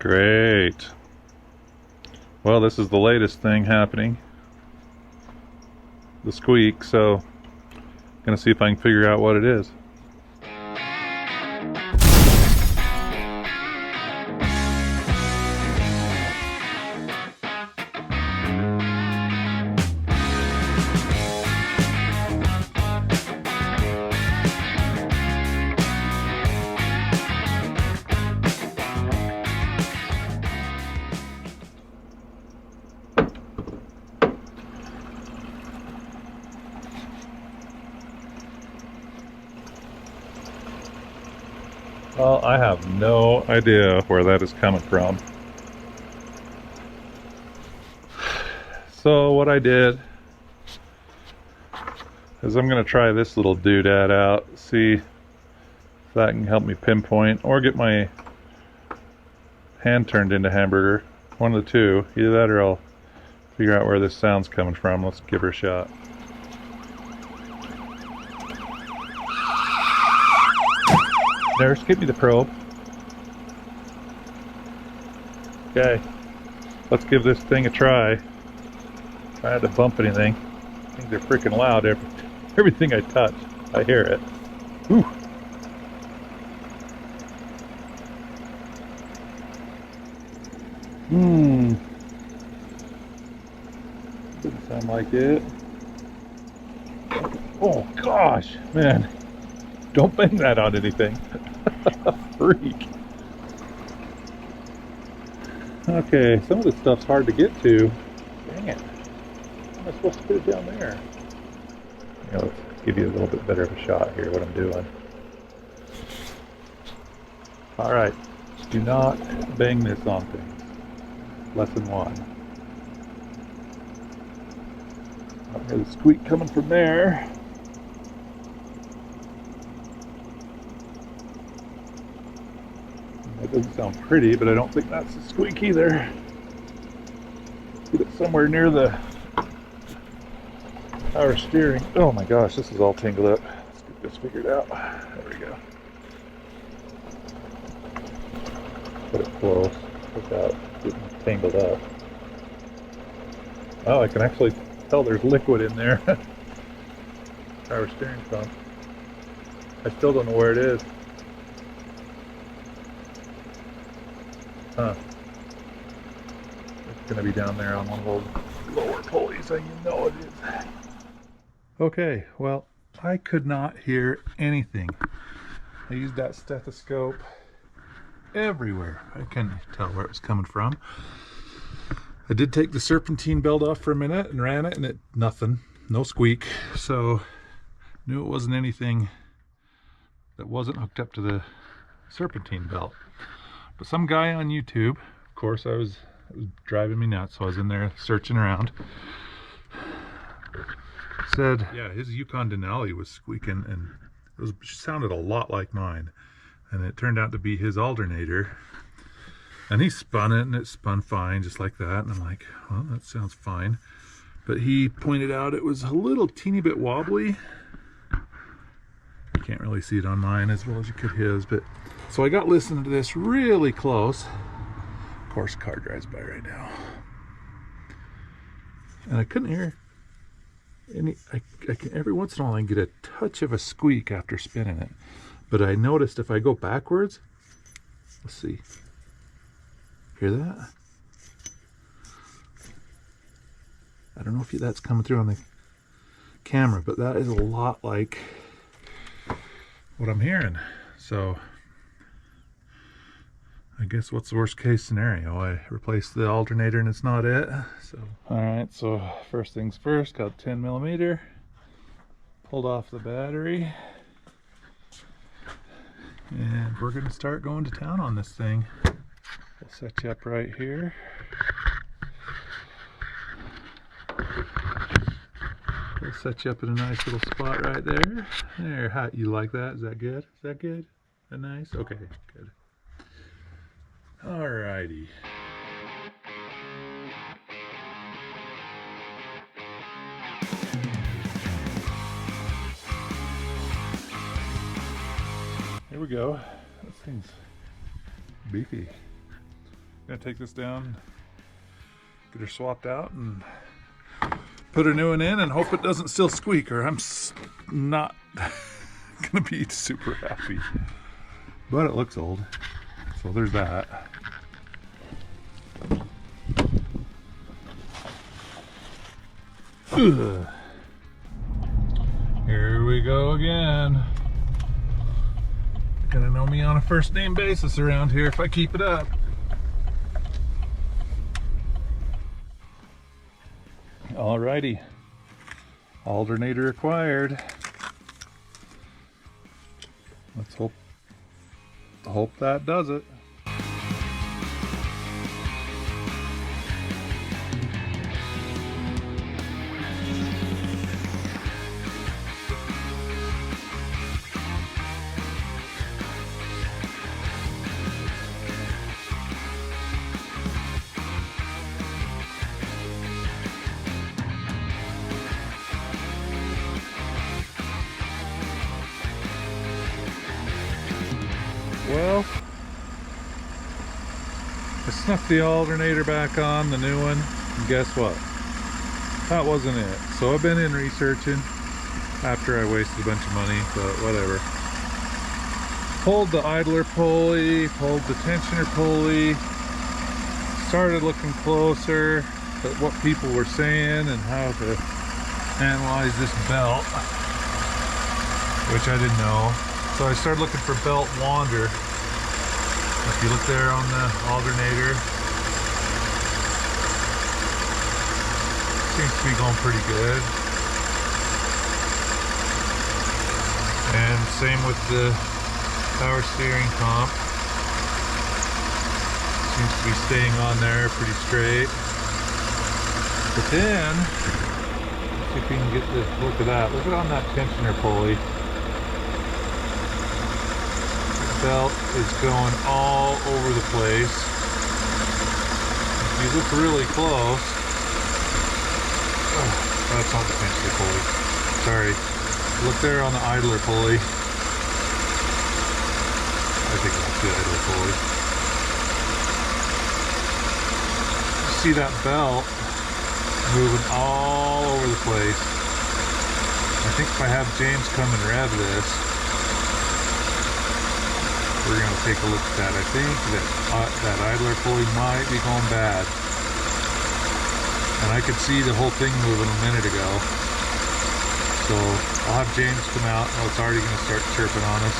Great. Well, this is the latest thing happening. The squeak, so I'm gonna see if I can figure out what it is. Well, I have no idea where that is coming from. So what I did is I'm going to try this little doodad out, see if that can help me pinpoint, or get my hand turned into hamburger. One of the two. Either that or I'll figure out where this sound's coming from. Let's give her a shot. Nurse, get me the probe. Okay, let's give this thing a try. If I had to bump anything, things are freaking loud. Everything I touch, I hear it. Whew. Doesn't sound like it. Oh gosh, man. Don't bang that on anything. Freak. Okay, some of this stuff's hard to get to. Dang it. How am I supposed to put it down there? Let's give you a little bit better of a shot here, what I'm doing. Alright, do not bang this on things. Lesson 1. I hear the squeak coming from there. That doesn't sound pretty, but I don't think that's a squeak either. Get it somewhere near the power steering. Oh my gosh, this is all tangled up. Let's get this figured out. There we go. Put it close without getting tangled up. Oh, I can actually tell there's liquid in there. Power steering pump. I still don't know where it is. Huh. It's going to be down there on one of those lower pulleys, and you know it is. Okay, well, I could not hear anything. I used that stethoscope everywhere. I couldn't tell where it was coming from. I did take the serpentine belt off for a minute and ran it, and it nothing, no squeak. So knew it wasn't anything that wasn't hooked up to the serpentine belt. But some guy on YouTube, of course, it was driving me nuts, so I was in there searching around, said, yeah, his Yukon Denali was squeaking, and it sounded a lot like mine. And it turned out to be his alternator. And he spun it, and it spun fine, just like that. And I'm like, well, that sounds fine. But he pointed out it was a little teeny bit wobbly. You can't really see it on mine as well as you could his, but so I got listening to this really close. Of course, a car drives by right now. And I couldn't hear any, every once in a while I can get a touch of a squeak after spinning it. But I noticed if I go backwards, let's see, hear that? I don't know if that's coming through on the camera, but that is a lot like what I'm hearing. So I guess what's the worst case scenario? I replace the alternator and it's not it. So alright, so first things first, got 10mm, pulled off the battery, and we're gonna start going to town on this thing. We'll set you up right here. We'll set you up in a nice little spot right there. There, how you like that? Is that good? Is that good? Is that nice? Okay, good. Alrighty. Here we go. This thing's beefy. Gonna take this down, get her swapped out, and put a new one in and hope it doesn't still squeak, or I'm not gonna be super happy. But it looks old, so there's that. Ugh. Here we go again. You're gonna know me on a first name basis around here if I keep it up. Alrighty, alternator acquired. Let's hope that does it. Well, I snuck the alternator back on, the new one, and guess what? That wasn't it. So I've been in researching after I wasted a bunch of money, but whatever. Pulled the idler pulley, pulled the tensioner pulley, started looking closer at what people were saying and how to analyze this belt, which I didn't know. So I started looking for belt wander. If you look there on the alternator, seems to be going pretty good. And same with the power steering pump. Seems to be staying on there pretty straight. But then, let's see if we can get this, look at that. Look at on that tensioner pulley. Belt is going all over the place. If you look really close, that's not the tensioner pulley. Sorry. Look there on the idler pulley. I think that's the idler pulley. See that belt moving all over the place. I think if I have James come and rev this, we're going to take a look at that. I think that idler pulley might be going bad. And I could see the whole thing moving a minute ago. So I'll have James come out. Oh, it's already going to start chirping on us.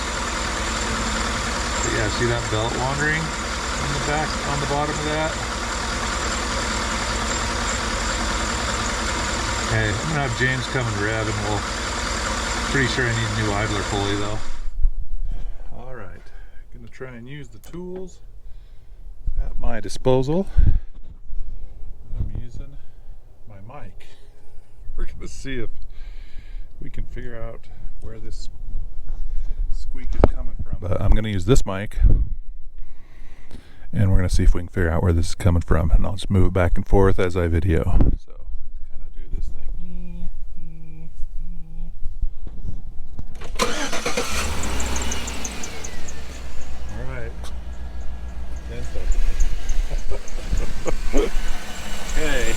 But yeah, see that belt wandering on the back, on the bottom of that? Okay, I'm going to have James come and rev, and we'll... Pretty sure I need a new idler pulley though. Gonna try and use the tools at my disposal. I'm using my mic. We're gonna see if we can figure out where this squeak is coming from. But I'm gonna use this mic, and we're gonna see if we can figure out where this is coming from, and I'll just move it back and forth as I video. So kind of do this thing. Okay.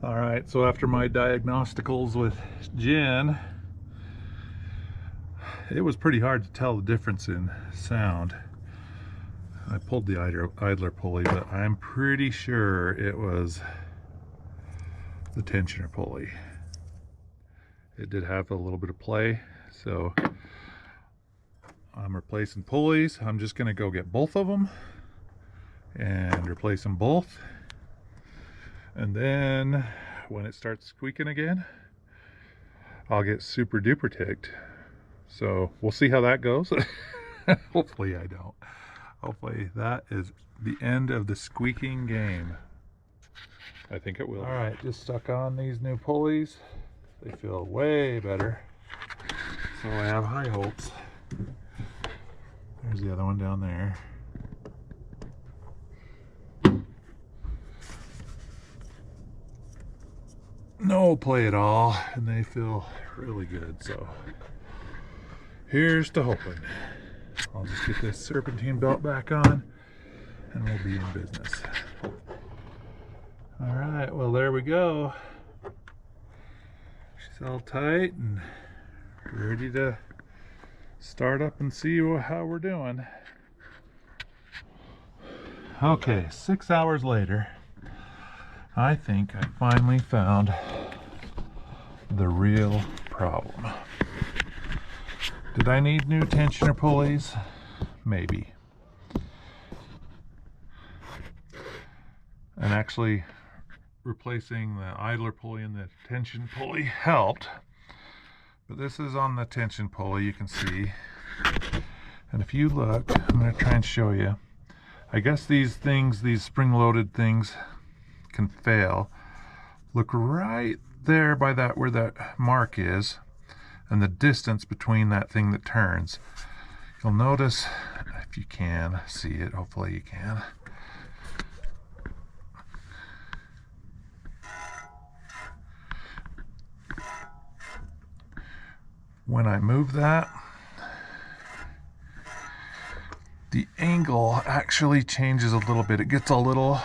All right, so after my diagnosticals with Jen, it was pretty hard to tell the difference in sound. I pulled the idler pulley, but I'm pretty sure it was the tensioner pulley. It did have a little bit of play, so I'm replacing pulleys. I'm just going to go get both of them and replace them both. And then when it starts squeaking again, I'll get super duper ticked. So we'll see how that goes. Hopefully I don't. Hopefully that is the end of the squeaking game. I think it will. All right, just stuck on these new pulleys. They feel way better. So I have high hopes. There's the other one down there. no play at all, and they feel really good. So here's to hoping. I'll just get this serpentine belt back on and we'll be in business. All right, well, there we go. She's all tight and ready to start up and see how we're doing. Okay, 6 hours later, I think I finally found the real problem. Did I need new tensioner pulleys? Maybe. And actually replacing the idler pulley and the tension pulley helped. But this is on the tension pulley, you can see. And if you look, I'm going to try and show you. I guess these things, these spring-loaded things, can fail. Look right there by that, where that mark is, and the distance between that thing that turns. You'll notice, if you can see it, hopefully you can. When I move that, the angle actually changes a little bit. It gets a little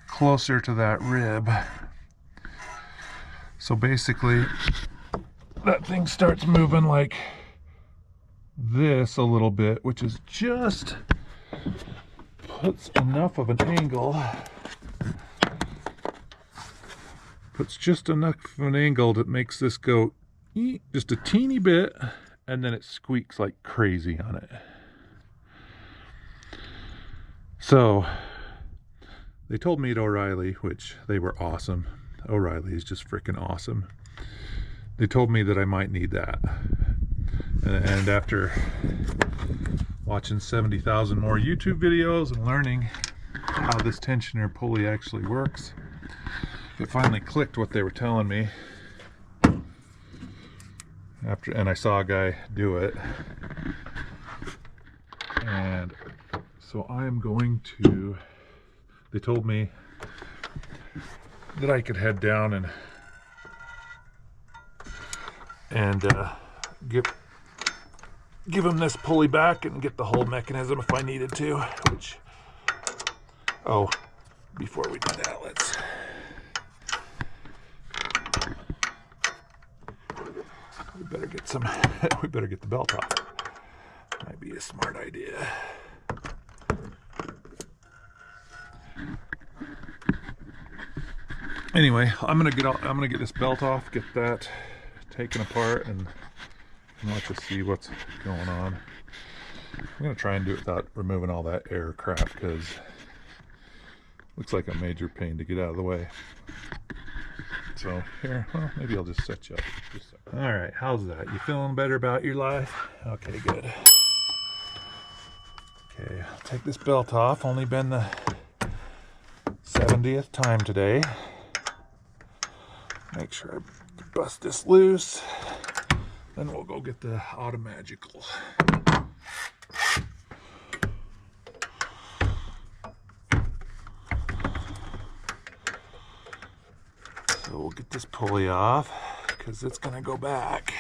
closer to that rib. So basically, that thing starts moving like this a little bit, which is just puts enough of an angle. Puts just enough of an angle that makes this go just a teeny bit, and then it squeaks like crazy on it. So they told me at O'Reilly, which they were awesome. O'Reilly is just freaking awesome. They told me that I might need that. And after watching 70,000 more YouTube videos and learning how this tensioner pulley actually works, it finally clicked what they were telling me. And I saw a guy do it. And so I'm going to, they told me that I could head down and give him this pulley back and get the whole mechanism if I needed to, which, oh, before we do that, we better get some, we better get the belt off. Might be a smart idea. Anyway, I'm gonna get this belt off, get that taken apart, and let's just see what's going on. I'm gonna try and do it without removing all that air crap, because it looks like a major pain to get out of the way. So here, well, maybe I'll just set you up. All right, how's that? You feeling better about your life? Okay, good. Okay, I'll take this belt off. Only been the 70th time today. Make sure I bust this loose. Then we'll go get the Automagical. So we'll get this pulley off because it's going to go back.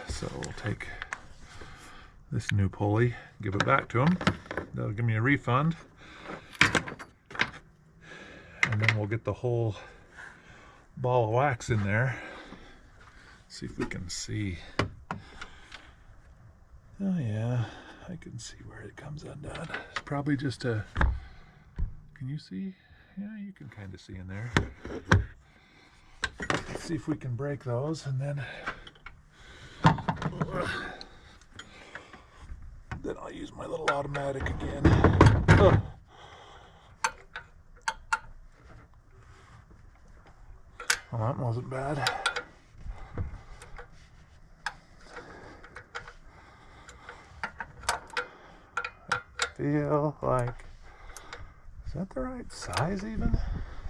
So we'll take this new pulley, give it back to them. They'll give me a refund. And then we'll get the whole ball of wax in there. See if we can see. Oh yeah, I can see where it comes undone. It's probably just a, can you see? Yeah, you can kind of see in there. Let's see if we can break those, and then I'll use my little automatic again. Oh. Well, that wasn't bad. I feel like, is that the right size even?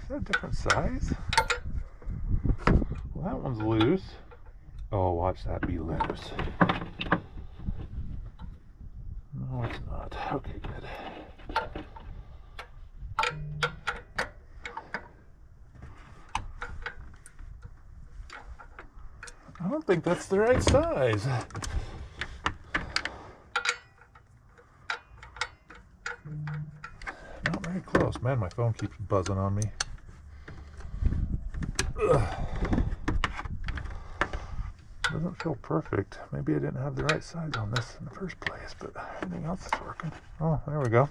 that a different size? Well, that one's loose. Oh, watch that be loose. No, it's not. Okay, good. I don't think that's the right size. Not very close. Man, my phone keeps buzzing on me. Ugh. Doesn't feel perfect. Maybe I didn't have the right size on this in the first place, but everything else is working. Oh, there we go.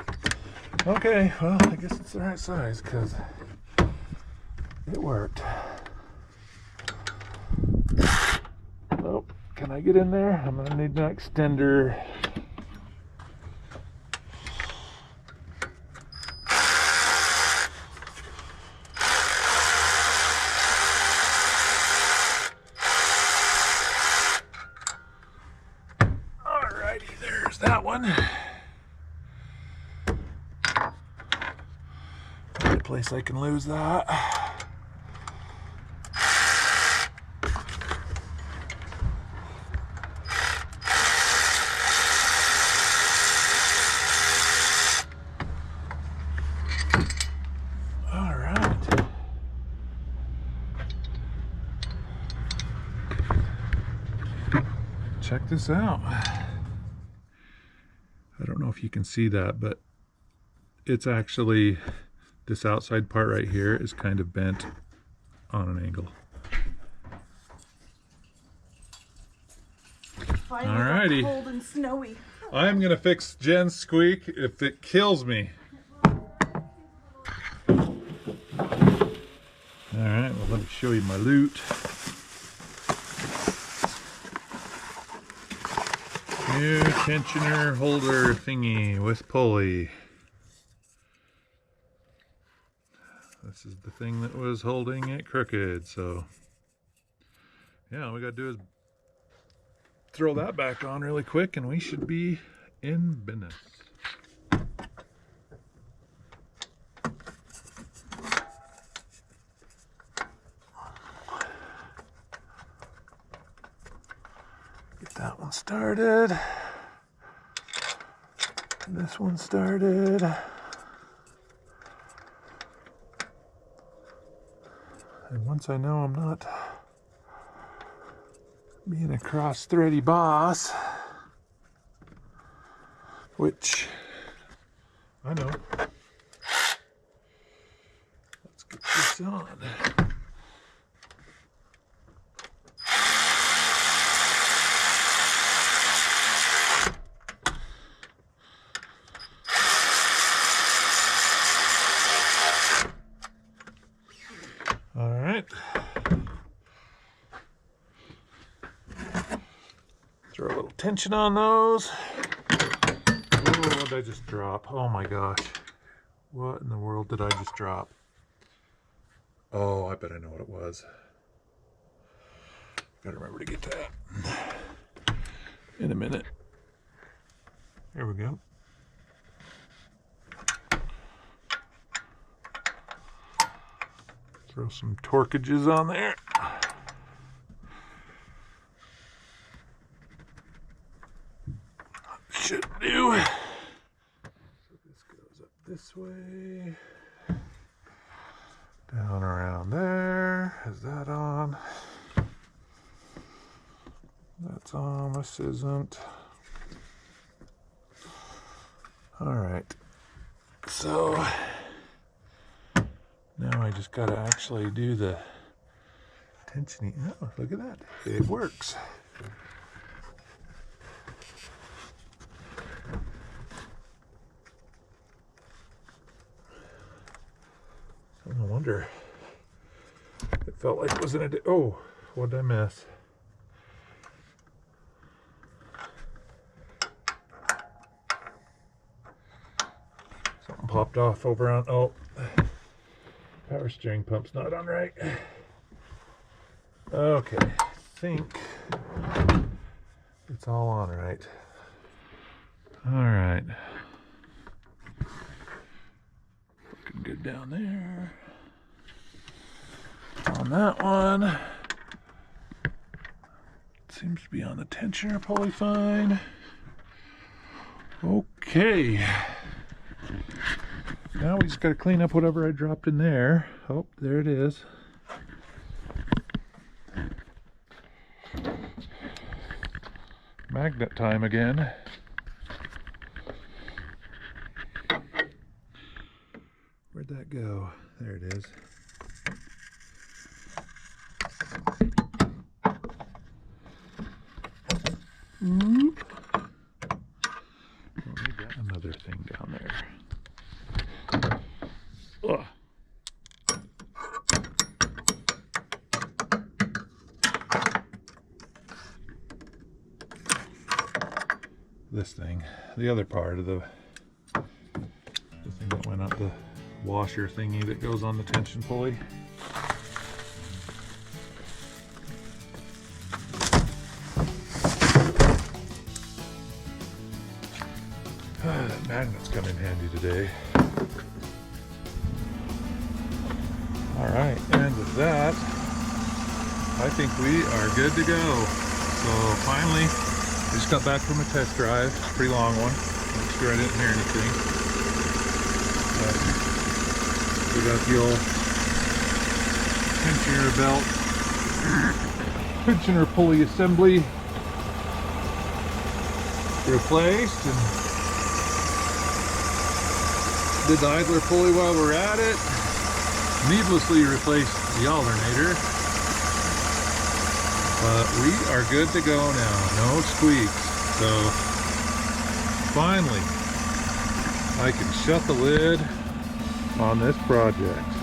Okay, well, I guess it's the right size because it worked. Oh, can I get in there? I'm gonna need an extender. Alrighty, there's that one. Only place I can lose that. Check this out. I don't know if you can see that, but it's actually, this outside part right here is kind of bent on an angle. Alrighty. Cold and snowy. I'm gonna fix Jen's squeak if it kills me. Alright, well let me show you my loot. New tensioner holder thingy with pulley. This is the thing that was holding it crooked, so yeah, all we gotta do is throw that back on really quick and we should be in business. Get that one started. This one started. And once I know I'm not being a cross-thready boss, which I know. Let's get this on. All right. Throw a little tension on those. Oh, what did I just drop? Oh my gosh. What in the world did I just drop? Oh, I bet I know what it was. Gotta remember to get to that in a minute. There we go. Throw some torquages on there. Should do. So this goes up this way. Down around there. Is that on? That's on. This isn't. Alright. So now I just gotta actually do the tensioning. Oh, look at that. It works. No wonder it felt like it was in a... Oh, what did I miss? Something popped off over on... Oh, power steering pump's not on right. Okay, I think it's all on right. All right. Looking good down there. on that one. Seems to be on the tensioner pulley fine. Okay. Now we just got to clean up whatever I dropped in there. Oh, there it is. Magnet time again. Where'd that go? There it is. Oop. Oh, we got another thing down there. Ugh. This thing, the other part of the thing that went up the washer thingy that goes on the tension pulley. That magnet's come in handy today. Alright, and with that, I think we are good to go. So finally, I just got back from a test drive, pretty long one. Make sure I didn't hear anything. But we got the old tensioner belt, tensioner pulley assembly replaced, and did the idler pulley while we're at it. Needlessly replaced the alternator. But we are good to go now. No squeaks. So finally I can shut the lid on this project.